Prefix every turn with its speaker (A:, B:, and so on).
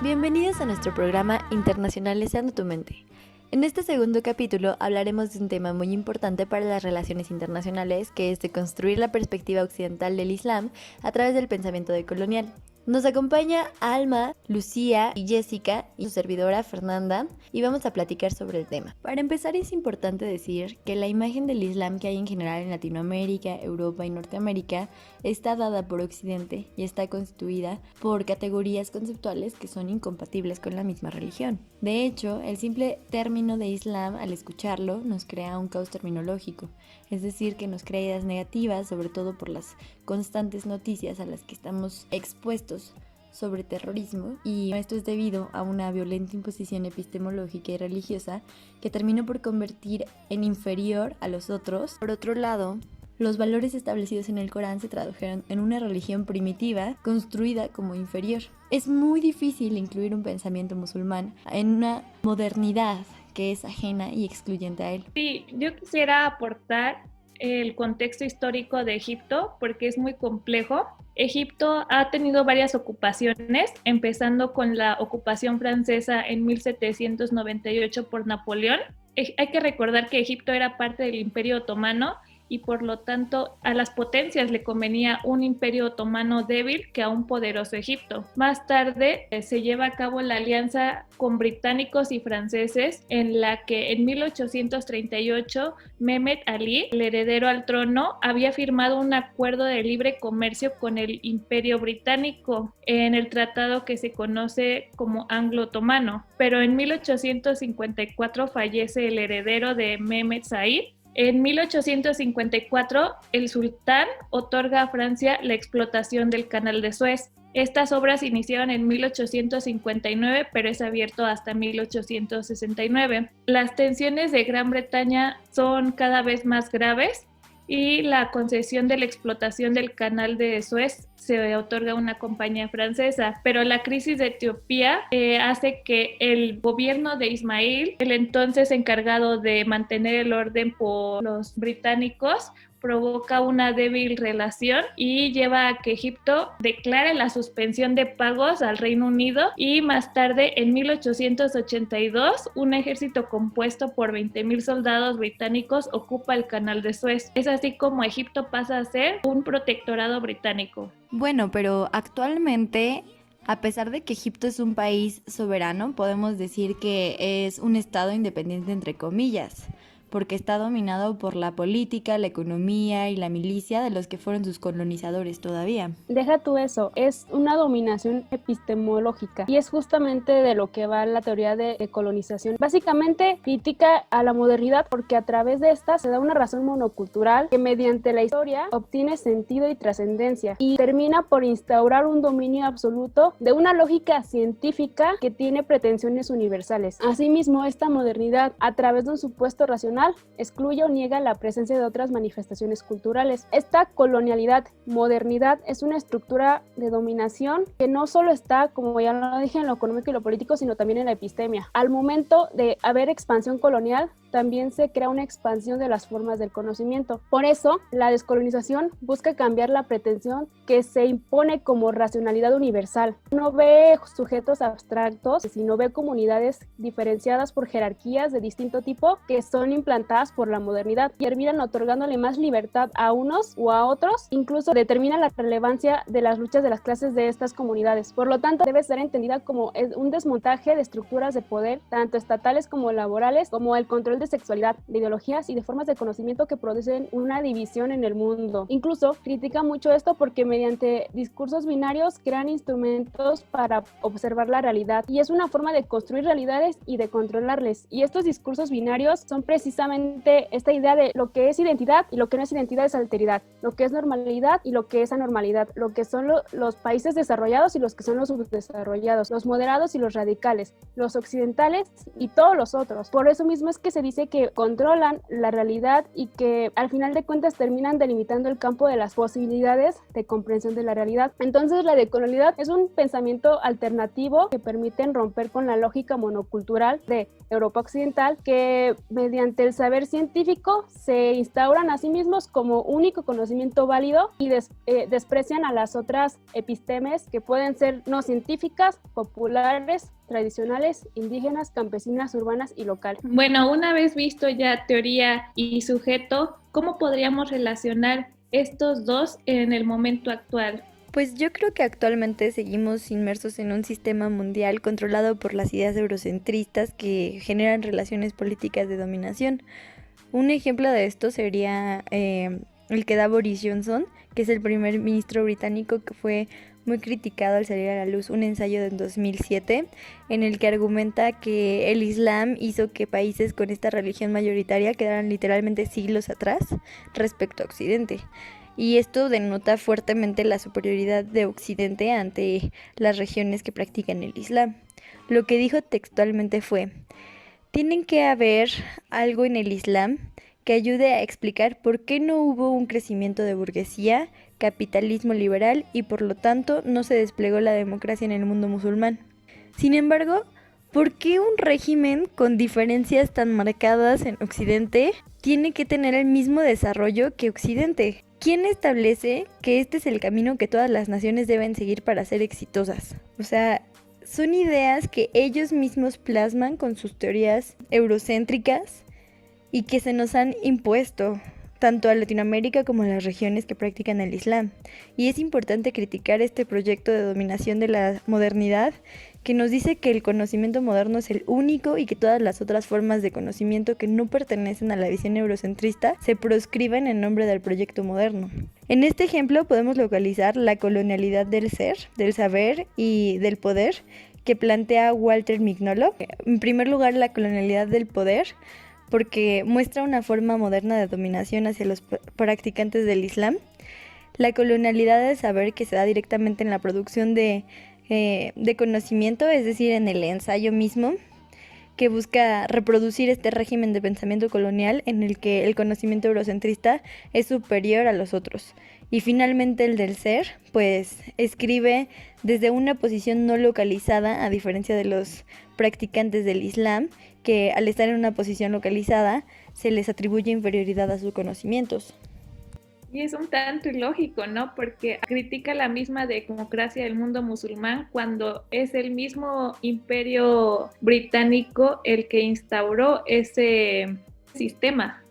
A: Bienvenidos a nuestro programa Internacionalizando tu mente. En este segundo capítulo hablaremos de un tema muy importante para las relaciones internacionales, que es de construir la perspectiva occidental del Islam a través del pensamiento decolonial. Nos acompaña Alma, Lucía y Jessica y su servidora Fernanda, y vamos a platicar sobre el tema. Para empezar, es importante decir que la imagen del Islam que hay en general en Latinoamérica, Europa y Norteamérica está dada por Occidente y está constituida por categorías conceptuales que son incompatibles con la misma religión. De hecho, el simple término de Islam, al escucharlo, nos crea un caos terminológico, es decir, que nos crea ideas negativas, sobre todo por las constantes noticias a las que estamos expuestos sobre terrorismo, y esto es debido a una violenta imposición epistemológica y religiosa que terminó por convertir en inferior a los otros. Por otro lado, los valores establecidos en el Corán se tradujeron en una religión primitiva construida como inferior. Es muy difícil incluir un pensamiento musulmán en una modernidad que es ajena y excluyente a él.
B: Sí, yo quisiera aportar el contexto histórico de Egipto porque es muy complejo. Egipto ha tenido varias ocupaciones, empezando con la ocupación francesa en 1798 por Napoleón. Hay que recordar que Egipto era parte del Imperio Otomano y por lo tanto a las potencias le convenía un imperio otomano débil que a un poderoso Egipto. Más tarde se lleva a cabo la alianza con británicos y franceses, en la que en 1838 Mehmet Ali, el heredero al trono, había firmado un acuerdo de libre comercio con el imperio británico en el tratado que se conoce como anglo-otomano. Pero en 1854 fallece el heredero de Mehmet Said. En 1854, el sultán otorga a Francia la explotación del Canal de Suez. Estas obras iniciaron en 1859, pero es abierto hasta 1869. Las tensiones de Gran Bretaña son cada vez más graves y la concesión de la explotación del Canal de Suez se otorga a una compañía francesa, pero la crisis de Etiopía hace que el gobierno de Ismail, el entonces encargado de mantener el orden por los británicos, provoca una débil relación y lleva a que Egipto declare la suspensión de pagos al Reino Unido, y más tarde, en 1882, un ejército compuesto por 20,000 soldados británicos ocupa el Canal de Suez. Es así como Egipto pasa a ser un protectorado británico.
A: Bueno, pero actualmente, a pesar de que Egipto es un país soberano, podemos decir que es un estado independiente entre comillas, porque está dominado por la política, la economía y la milicia de los que fueron sus colonizadores todavía.
C: Deja tú eso, es una dominación epistemológica y es justamente de lo que va la teoría de colonización. Básicamente critica a la modernidad porque a través de esta se da una razón monocultural que mediante la historia obtiene sentido y trascendencia y termina por instaurar un dominio absoluto de una lógica científica que tiene pretensiones universales. Asimismo, esta modernidad, a través de un supuesto racional, excluye o niega la presencia de otras manifestaciones culturales. Esta colonialidad, modernidad, es una estructura de dominación que no solo está, como ya lo dije, en lo económico y lo político, sino también en la epistemia. Al momento de haber expansión colonial, también se crea una expansión de las formas del conocimiento. Por eso, la descolonización busca cambiar la pretensión que se impone como racionalidad universal. No ve sujetos abstractos, sino ve comunidades diferenciadas por jerarquías de distinto tipo que son implantadas por la modernidad y terminan otorgándole más libertad a unos o a otros, incluso determina la relevancia de las luchas de las clases de estas comunidades. Por lo tanto, debe ser entendida como un desmontaje de estructuras de poder, tanto estatales como laborales, como el control de sexualidad, de ideologías y de formas de conocimiento que producen una división en el mundo. Incluso critica mucho esto porque mediante discursos binarios crean instrumentos para observar la realidad y es una forma de construir realidades y de controlarles. Y estos discursos binarios son precisamente esta idea de lo que es identidad y lo que no es identidad es alteridad, lo que es normalidad y lo que es anormalidad, lo que son los países desarrollados y los que son los subdesarrollados, los moderados y los radicales, los occidentales y todos los otros. Por eso mismo es que se dice que controlan la realidad y que al final de cuentas terminan delimitando el campo de las posibilidades de comprensión de la realidad. Entonces la decolonialidad es un pensamiento alternativo que permiten romper con la lógica monocultural de Europa Occidental, que mediante el saber científico se instauran a sí mismos como único conocimiento válido y desprecian a las otras epistemes que pueden ser no científicas, populares, tradicionales, indígenas, campesinas, urbanas y locales.
B: Bueno, una vez visto ya teoría y sujeto, ¿cómo podríamos relacionar estos dos en el momento actual?
A: Pues yo creo que actualmente seguimos inmersos en un sistema mundial controlado por las ideas eurocentristas que generan relaciones políticas de dominación. Un ejemplo de esto sería el que da Boris Johnson, que es el primer ministro británico que fue muy criticado al salir a la luz un ensayo de 2007 en el que argumenta que el Islam hizo que países con esta religión mayoritaria quedaran literalmente siglos atrás respecto a Occidente. Y esto denota fuertemente la superioridad de Occidente ante las regiones que practican el Islam. Lo que dijo textualmente fue: tiene que haber algo en el Islam que ayude a explicar por qué no hubo un crecimiento de burguesía, capitalismo liberal y por lo tanto no se desplegó la democracia en el mundo musulmán. Sin embargo, ¿por qué un régimen con diferencias tan marcadas en Occidente tiene que tener el mismo desarrollo que Occidente? ¿Quién establece que este es el camino que todas las naciones deben seguir para ser exitosas? O sea, son ideas que ellos mismos plasman con sus teorías eurocéntricas y que se nos han impuesto tanto a Latinoamérica como a las regiones que practican el Islam. Y es importante criticar este proyecto de dominación de la modernidad que nos dice que el conocimiento moderno es el único y que todas las otras formas de conocimiento que no pertenecen a la visión eurocentrista se proscriben en nombre del proyecto moderno. En este ejemplo podemos localizar la colonialidad del ser, del saber y del poder que plantea Walter Mignolo. En primer lugar, la colonialidad del poder, porque muestra una forma moderna de dominación hacia los practicantes del Islam. La colonialidad del saber, que se da directamente en la producción de conocimiento, es decir, en el ensayo mismo, que busca reproducir este régimen de pensamiento colonial en el que el conocimiento eurocentrista es superior a los otros. Y finalmente el del ser, pues escribe desde una posición no localizada, a diferencia de los practicantes del Islam, que al estar en una posición localizada se les atribuye inferioridad a sus conocimientos.
B: Y es un tanto ilógico, ¿no? Porque critica la misma democracia del mundo musulmán cuando es el mismo imperio británico el que instauró ese sistema.